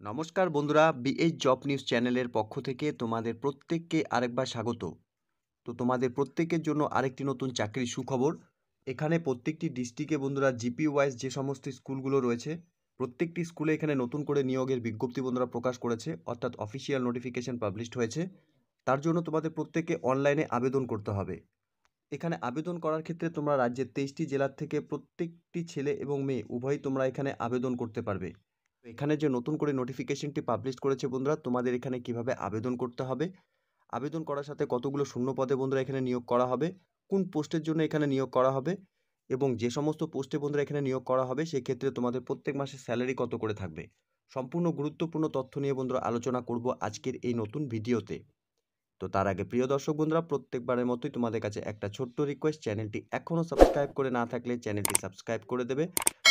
নমস্কার বন্ধুরা, BH job news চ্যানেলের পক্ষ থেকে তোমাদের প্রত্যেককে আরেকবার স্বাগত। তো তোমাদের প্রত্যেকের জন্য আরেকটি নতুন চাকরির সুখবর। এখানে প্রত্যেকটি ডিস্ট্রিক্টে বন্ধুরা জিপি ওয়াইজ যে সমস্ত স্কুলগুলো রয়েছে, প্রত্যেকটি স্কুলে এখানে নতুন করে নিয়োগের বিজ্ঞপ্তি বন্ধুরা প্রকাশ করেছে, অর্থাৎ অফিসিয়াল নোটিফিকেশন পাবলিশড হয়েছে। তার জন্য তোমাদের প্রত্যেককে অনলাইনে আবেদন করতে হবে। এখানে আবেদন করার ক্ষেত্রে তোমরা রাজ্যের 23টি জেলার থেকে প্রত্যেকটি ছেলে এবং মেয়ে উভয়ই তোমরা এখানে আবেদন করতে পারবে। এখানে যে নতুন করে নোটিফিকেশনটি পাবলিশ করেছে বন্ধুরা, তোমাদের এখানে কিভাবে আবেদন করতে হবে, আবেদন করার সাথে কতগুলো শূন্য পদে বন্ধুরা এখানে নিয়োগ করা হবে, কোন পোস্টের জন্য এখানে নিয়োগ করা হবে এবং যে সমস্ত পোস্টে বন্ধুরা এখানে নিয়োগ করা হবে সেক্ষেত্রে তোমাদের প্রত্যেক মাসে স্যালারি কত করে থাকবে, সম্পূর্ণ গুরুত্বপূর্ণ তথ্য নিয়ে বন্ধুরা আলোচনা করব আজকের এই নতুন ভিডিওতে। তো তার আগে প্রিয় দর্শক বন্ধুরা, প্রত্যেকবারের মতোই তোমাদের কাছে একটা ছোট্ট রিকোয়েস্ট, চ্যানেলটি এখনও সাবস্ক্রাইব করে না থাকলে চ্যানেলটি সাবস্ক্রাইব করে দেবে,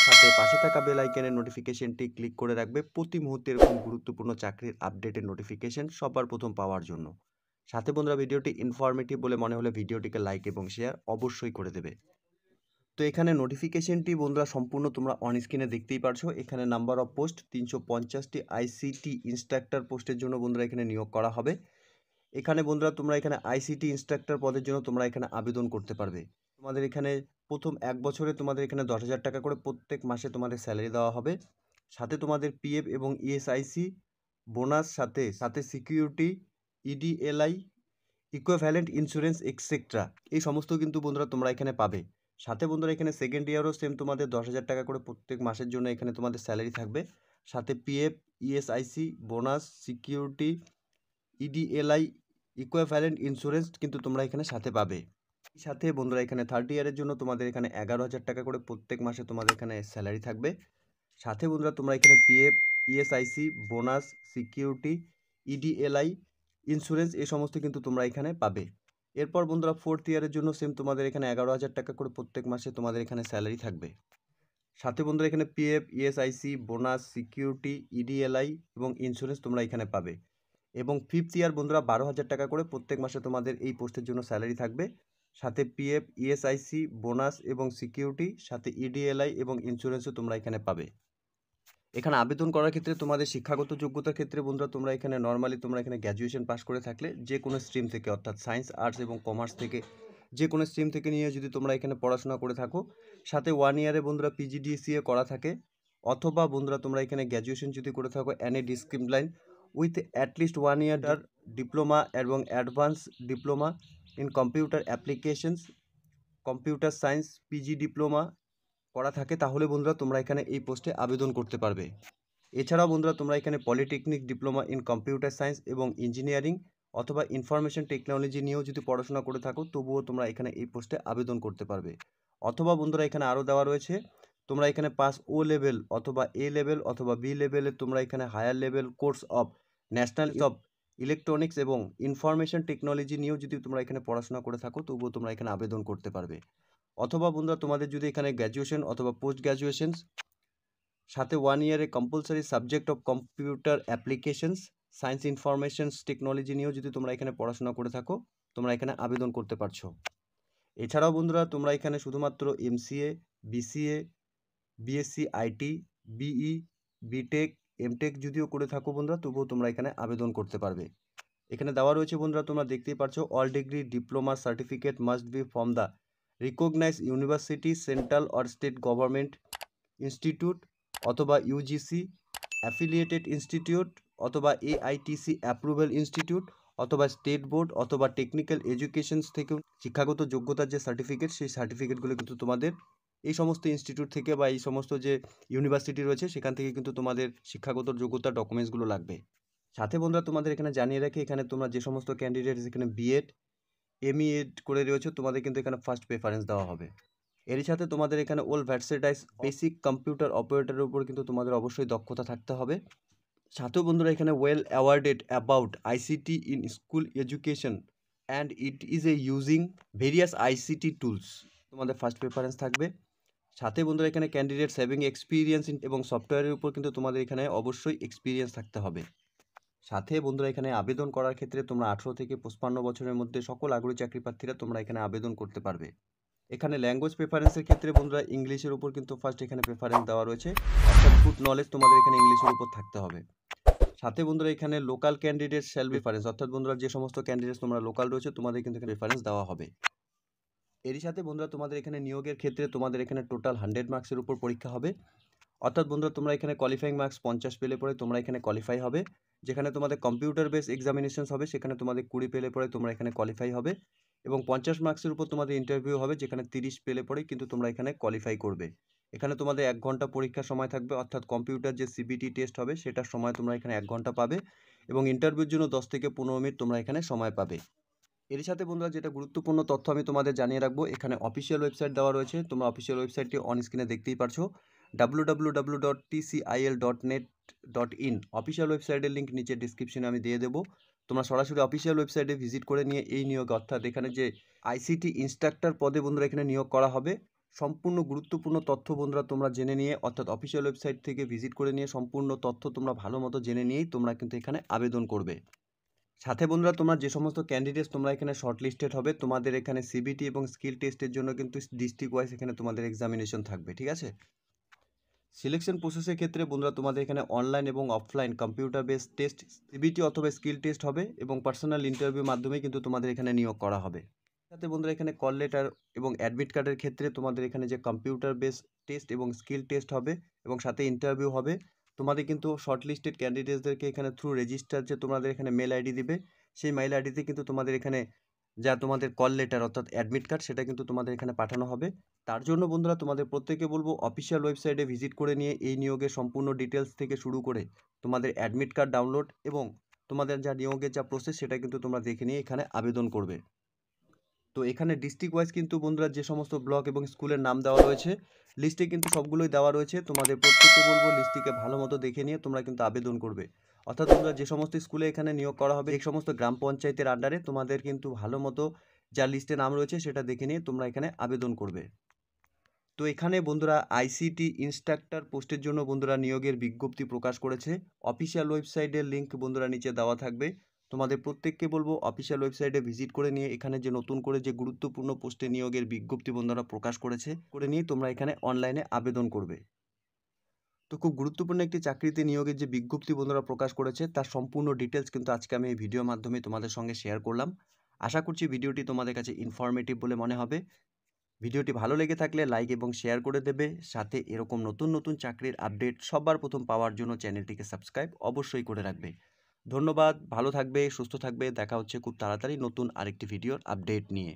সাথে পাশে থাকা বেল আইকনের নোটিফিকেশনটি ক্লিক করে রাখবে প্রতি মুহূর্তে এরকম গুরুত্বপূর্ণ চাকরির আপডেটের নোটিফিকেশন সবার প্রথম পাওয়ার জন্য। সাথে বন্ধুরা ভিডিওটি ইনফরমেটিভ বলে মনে হলে ভিডিওটিকে লাইক এবং শেয়ার অবশ্যই করে দেবে। তো এখানে নোটিফিকেশনটি বন্ধুরা সম্পূর্ণ তোমরা অন স্ক্রিনে দেখতেই পারছো। এখানে নাম্বার অফ পোস্ট 350টি আইসিটি ইনস্ট্রাক্টর পোস্টের জন্য বন্ধুরা এখানে নিয়োগ করা হবে। এখানে বন্ধুরা তোমরা এখানে আইসিটি ইনস্ট্রাক্টর পদের জন্য তোমরা এখানে আবেদন করতে পারবে। তোমাদের এখানে প্রথম 1 বছরে তোমাদের এখানে 10,000 টাকা করে প্রত্যেক মাসে তোমাদের স্যালারি দেওয়া হবে। সাথে তোমাদের পিএফ এবং ইএসআইসি বোনাস, সাথে সাথে security, EDLI, equivalent insurance etcetera এই সমস্ত কিন্তু বন্ধুরা তোমরা এখানে পাবে। সাথে বন্ধুরা এখানে সেকেন্ড ইয়ারও সেম তোমাদের 10,000 টাকা করে প্রত্যেক মাসের জন্য এখানে তোমাদের স্যালারি থাকবে। সাথে PF, ESIC, bonus, security, EDLI, equivalent insurance কিন্তু তোমরা এখানে সাথে পাবে। সাথে বন্ধুরা এখানে থার্ড ইয়ারের জন্য তোমাদের এখানে 11,000 টাকা করে প্রত্যেক মাসে তোমাদের এখানে স্যালারি থাকবে। সাথে বন্ধুরা তোমরা এখানে PF, ESIC, bonus, security, EDLI, insurance এই সমস্ত কিন্তু তোমরা এখানে পাবে। এরপর বন্ধুরা ফোর্থ ইয়ারের জন্য সেম তোমাদের এখানে 11,000 টাকা করে প্রত্যেক মাসে তোমাদের এখানে স্যালারি থাকবে। সাথে বন্ধুরা এখানে PF, ESIC, bonus, security, EDLI এবং ইন্স্যুরেন্স তোমরা এখানে পাবে। এবং ফিফথ ইয়ার বন্ধুরা 12,000 টাকা করে প্রত্যেক মাসে তোমাদের এই পোস্টের জন্য স্যালারি থাকবে। সাথে পিএফ, ইএসআইসি, বোনাস এবং সিকিউরিটি, সাথে ইডিএলআই এবং ইন্স্যুরেন্সও তোমরা এখানে পাবে। এখানে আবেদন করার ক্ষেত্রে তোমাদের শিক্ষাগত যোগ্যতার ক্ষেত্রে বন্ধুরা তোমরা এখানে নর্মালি তোমরা এখানে গ্র্যাজুয়েশন পাস করে থাকলে যে কোনো স্ট্রিম থেকে, অর্থাৎ সায়েন্স, আর্টস এবং কমার্স থেকে যে কোনো স্ট্রিম থেকে নিয়ে যদি তোমরা এখানে পড়াশোনা করে থাকো, সাথে 1 ইয়ারে বন্ধুরা পিজিডিসিএ করা থাকে, অথবা বন্ধুরা তোমরা এখানে গ্র্যাজুয়েশন যদি করে থাকো any discipline with at least 1 year diploma এবং advance diploma in computer applications, computer science PG diploma করা থাকে, তাহলে বন্ধুরা তোমরা এখানে এই পোস্টে আবেদন করতে পারবে। এছাড়াও বন্ধুরা তোমরা এখানে polytechnic diploma in computer science এবং ইঞ্জিনিয়ারিং অথবা ইনফরমেশন টেকনোলজি নিয়েও যদি পড়াশোনা করে থাকো তবুও তোমরা এখানে এই পোস্টে আবেদন করতে পারবে। অথবা বন্ধুরা এখানে আরও দেওয়া রয়েছে, তোমরা এখানে পাস ও লেভেল অথবা এ লেভেল অথবা বি লেভেলের তোমরা এখানে higher level course of national of electronics এবং ইনফরমেশন টেকনোলজি নিয়েও যদি তোমরা এখানে পড়াশোনা করে থাকো তবুও তোমরা এখানে আবেদন করতে পারবে। অথবা বন্ধুরা তোমাদের যদি এখানে গ্র্যাজুয়েশন অথবা পোস্ট গ্র্যাজুয়েশন সাথে 1 ইয়ারে compulsory subject of computer applications, science information technology নিয়েও যদি তোমরা এখানে পড়াশোনা করে থাকো তোমরা এখানে আবেদন করতে পারছো। এছাড়াও বন্ধুরা তোমরা এখানে শুধুমাত্র MCA, BCA, BSc IT, BE, BTech, MTech যদিও করে থাকো বন্ধুরা তবুও তোমরা এখানে আবেদন করতে পারবে। এখানে দেওয়া রয়েছে বন্ধুরা তোমরা দেখতেই পারছো, all degree diploma certificate must be from the recognised university, central or state government institute অথবা ইউজিসি অ্যাফিলিয়েটেড ইনস্টিটিউট অথবা এআইটিসি অ্যাপ্রুভেল ইনস্টিটিউট অথবা স্টেট বোর্ড অথবা টেকনিক্যাল এডুকেশনস থেকে শিক্ষাগত যোগ্যতার যে সার্টিফিকেট সেই সার্টিফিকেটগুলো কিন্তু তোমাদের এই সমস্ত ইনস্টিটিউট থেকে বা এই সমস্ত যে ইউনিভার্সিটি রয়েছে সেখান থেকে কিন্তু তোমাদের শিক্ষাগত যোগ্যতার ডকুমেন্টসগুলো লাগবে। সাথে বন্ধুরা তোমাদের এখানে জানিয়ে রাখি, এখানে তোমরা যে সমস্ত ক্যান্ডিডেট এখানে বিএড, এমইএড করে রয়েছে তোমাদের কিন্তু এখানে ফার্স্ট প্রেফারেন্স দেওয়া হবে। এর সাথে তোমাদের এখানে ওল ভ্যাটসেটাইজ বেসিক কম্পিউটার অপারেটরের উপর কিন্তু তোমাদের অবশ্যই দক্ষতা থাকতে হবে। সাথেও বন্ধুরা এখানে well awarded about ICT in school education and it is A using various ICT tools তোমাদের ফার্স্ট প্রেফারেন্স থাকবে। সাথে বন্ধুরা এখানে ক্যান্ডিডেট হ্যাভিং এক্সপিরিয়েন্স এবং সফটওয়্যারের উপর কিন্তু তোমাদের এখানে অবশ্যই এক্সপিরিয়েন্স থাকতে হবে। সাথে বন্ধুরা এখানে আবেদন করার ক্ষেত্রে তোমরা 18 থেকে 55 বছরের মধ্যে সকল আগ্রহী চাকরি প্রার্থীরা তোমরা এখানে আবেদন করতে পারবে। এখানে ল্যাঙ্গুয়েজ প্রেফারেন্সের ক্ষেত্রে বন্ধুরা ইংলিশের উপর কিন্তু ফার্স্ট এখানে প্রেফারেন্স দেওয়া রয়েছে, অর্থাৎ গুড নলেজ তোমাদের এখানে ইংলিশের উপর থাকতে হবে। সাথে বন্ধুরা এখানে local candidate shall be reference, অর্থাৎ বন্ধুরা যে সমস্ত ক্যান্ডিডেটস তোমরা লোকাল রয়েছে তোমাদের কিন্তু এখানে রেফারেন্স দেওয়া হবে। এরই সাথে বন্ধুরা তোমাদের এখানে নিয়োগের ক্ষেত্রে তোমাদের এখানে টোটাল 100 মার্কসের উপর পরীক্ষা হবে। অর্থাৎ বন্ধুরা তোমরা এখানে কোয়ালিফাইং মার্কস 50 পেলে পরে তোমরা এখানে কোয়ালিফাই হবে। যেখানে তোমাদের কম্পিউটার বেস এক্সামিনেশনস হবে সেখানে তোমাদের 20 পেলে পরে তোমরা এখানে কোয়ালিফাই হবে, এবং 50 মার্কসের উপর তোমাদের ইন্টারভিউ হবে যেখানে 30 পেলে পরে কিন্তু তোমরা এখানে কোয়ালিফাই করবে। এখানে তোমাদের 1 ঘন্টা পরীক্ষার সময় থাকবে, অর্থাৎ কম্পিউটার যে সিবিটি টেস্ট হবে সেটার সময় তোমরা এখানে 1 ঘন্টা পাবে, এবং ইন্টারভিউর জন্য 10 থেকে 15 মিনিট তোমরা এখানে সময় পাবে। এর সাথে বন্ধুরা যেটা গুরুত্বপূর্ণ তথ্য আমি তোমাদের জানিয়ে রাখবো, এখানে অফিসিয়াল ওয়েবসাইট দেওয়া রয়েছে, তোমরা অফিসিয়াল ওয়েবসাইটটি অন স্ক্রিনে দেখতেই পারছো, www.tcil.net.in অফিসিয়াল ওয়েবসাইটের লিঙ্ক নিচে ডিসক্রিপশনে আমি দিয়ে দেবো। তোমরা সরাসরি অফিসিয়াল ওয়েবসাইটে ভিজিট করে নিয়ে এই নিয়োগ, অর্থাৎ এখানে যে আইসিটি ইনস্ট্রাক্টর পদে বন্ধুরা এখানে নিয়োগ করা হবে, সম্পূর্ণ গুরুত্বপূর্ণ তথ্য বন্ধুরা তোমরা জেনে নিয়ে, অর্থাৎ অফিসিয়াল ওয়েবসাইট থেকে ভিজিট করে নিয়ে সম্পূর্ণ তথ্য তোমরা ভালো মতো জেনে নিয়েই তোমরা কিন্তু এখানে আবেদন করবে। সাথে বন্ধুরা তোমরা যে সমস্ত ক্যান্ডিডেটস তোমরা এখানে শর্ট লিস্টেড হবে, তোমাদের এখানে সিবিটি এবং স্কিল টেস্টের জন্য কিন্তু ডিস্ট্রিক্ট ওয়াইজ এখানে তোমাদের এক্সামিনেশন থাকবে, ঠিক আছে। সিলেকশন প্রসেসের ক্ষেত্রে বন্ধুরা তোমাদের এখানে অনলাইন এবং offline computer based test, CBT অথবা স্কিল টেস্ট হবে, এবং পার্সোনাল ইন্টারভিউর মাধ্যমে কিন্তু তোমাদের এখানে নিয়োগ করা হবে। সাথে বন্ধুরা এখানে কল লেটার এবং অ্যাডমিট কার্ডের ক্ষেত্রে তোমাদের এখানে যে কম্পিউটার বেসড টেস্ট এবং স্কিল টেস্ট হবে এবং সাথে ইন্টারভিউ হবে। তোমাদের কিন্তু শর্টলিস্টেড ক্যান্ডিডেটসদেরকে এখানে থ্রু রেজিস্টার যে তোমাদের এখানে মেল আইডি দিবে, সেই মেল আইডিতে কিন্তু তোমাদের এখানে যা তোমাদের কল লেটার অর্থাৎ অ্যাডমিট কার্ড সেটা কিন্তু তোমাদের এখানে পাঠানো হবে। তার জন্য বন্ধুরা তোমাদের প্রত্যেকে বলবো অফিসিয়াল ওয়েবসাইটে ভিজিট করে নিয়ে এই নিয়োগের সম্পূর্ণ ডিটেলস থেকে শুরু করে তোমাদের অ্যাডমিট কার্ড ডাউনলোড এবং তোমাদের যা নিয়োগের যা প্রসেস সেটা কিন্তু তোমরা দেখে নিয়ে এখানে আবেদন করবে। তো এখানে ডিস্ট্রিক্ট ওয়াইজ কিন্তু বন্ধুরা যে সমস্ত ব্লক এবং স্কুলের নাম দেওয়া রয়েছে, লিস্টে কিন্তু সবগুলোই দেওয়া রয়েছে। তোমাদের প্রত্যেককে বলবো লিস্টটিকে ভালো মতো দেখে নিয়ে তোমরা কিন্তু আবেদন করবে। অর্থাৎ তোমরা যে সমস্ত স্কুলে এখানে নিয়োগ করা হবে, এই সমস্ত গ্রাম পঞ্চায়েতের আন্ডারে তোমাদের কিন্তু ভালো মতো যা লিস্টে নাম রয়েছে সেটা দেখে নিয়ে তোমরা এখানে আবেদন করবে। তো এখানে বন্ধুরা আইসিটি ইনস্ট্রাক্টর পোস্টের জন্য বন্ধুরা নিয়োগের বিজ্ঞপ্তি প্রকাশ করেছে। অফিসিয়াল ওয়েবসাইটের লিঙ্ক বন্ধুরা নিচে দেওয়া থাকবে। তোমাদের প্রত্যেককে বলবো অফিসিয়াল ওয়েবসাইটে ভিজিট করে নিয়ে এখানে যে নতুন করে যে গুরুত্বপূর্ণ পোস্টে নিয়োগের বিজ্ঞপ্তি বন্ধুরা প্রকাশ করেছে করে নিয়ে তোমরা এখানে অনলাইনে আবেদন করবে। তো খুব গুরুত্বপূর্ণ একটি চাকরিতে নিয়োগের যে বিজ্ঞপ্তি বন্ধুরা প্রকাশ করেছে তার সম্পূর্ণ ডিটেলস কিন্তু আজকে আমি এই ভিডিওর মাধ্যমে তোমাদের সঙ্গে শেয়ার করলাম। আশা করছি ভিডিওটি তোমাদের কাছে ইনফরমেটিভ বলে মনে হবে। ভিডিওটি ভালো লেগে থাকলে লাইক এবং শেয়ার করে দেবে। সাথে এরকম নতুন নতুন চাকরির আপডেট সবার প্রথম পাওয়ার জন্য চ্যানেলটিকে সাবস্ক্রাইব অবশ্যই করে রাখবে। ধন্যবাদ, ভালো থাকবে, সুস্থ থাকবে। দেখা হচ্ছে খুব তাড়াতাড়ি নতুন আরেকটি ভিডিওর আপডেট নিয়ে।